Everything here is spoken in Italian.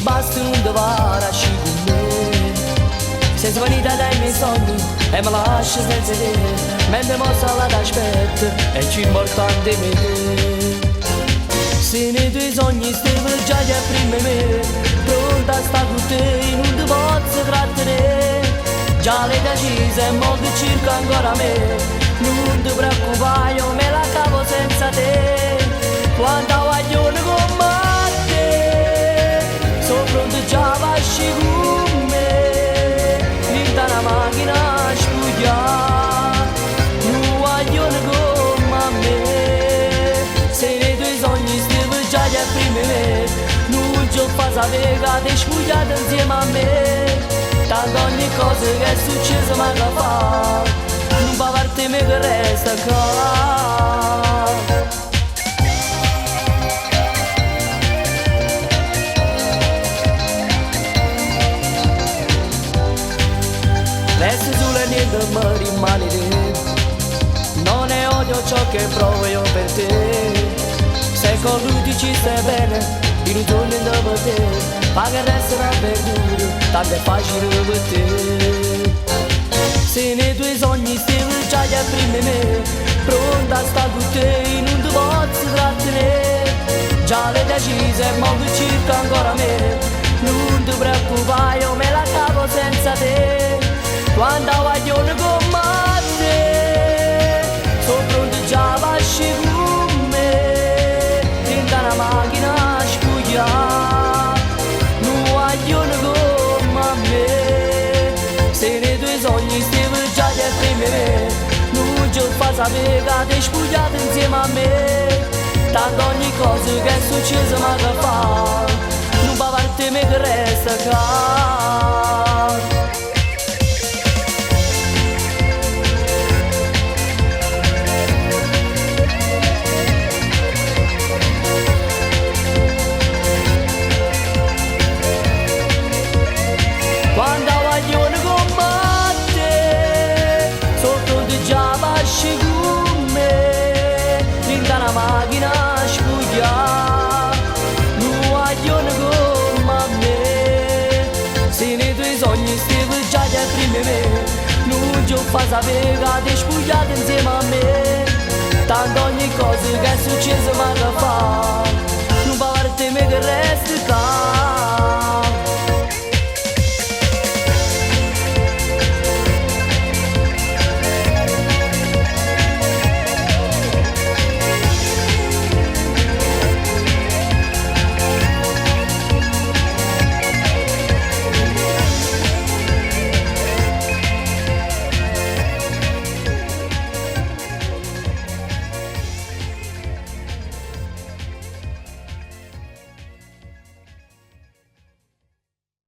basta non ti varasci con me. Sei svanita dai miei sogni e me lasci senza te, mentre mo sola t'aspetto e ci importante me te. Se nei tuoi sogni stavo già di prima me, pronta a sta con te, non ti posso trattenere. Già l'hai decisa e mo che cerca ancora me, non ti preoccupare, io me la cavo senza te. Quando voglio con te, sono pronto già a uscire con me, vinta una macchina a spugliare, non voglio con me. Se nei tuoi sogni stavo già di prima me, non ci fa sapere che ti spugliate insieme a me. Tanto ogni cosa che è successa mi ha fatto, non fa parte me che resta qua. Resta solo e niente mi rimane te, non è odio ciò che provo io per te. Se con lui ti ci stai bene, in un giorno dopo te, ma che resterà perduto, tanto è facile per te. Se nei tuoi sogni stiamo già di prima me, pronta a sta con te, non ti posso trattenere. Già l'hai decisa e mo che cerca ancora me, non ti preoccupare, io me la cavo senza te. Quando voglio con te, sono pronto già a uscire con me, dentro una macchina a spugliare, non voglio con me. Se nei tuoi sogni stiamo già di prima me, non ci fa sapere che ti spugliate insieme a me. Tanto ogni cosa che è successa mi ha fatto, non fa parte me che resta qua. Quando voglio con te, sotto di già pasci con me, dentro una macchina a spugliare, non voglio con me. Se nei tuoi sogni stiamo già di prima me, non ci fa sapere che ti spugliate insieme a me. Tanto ogni cosa che è successa mi ha fatto, non fa parte me che resta qua.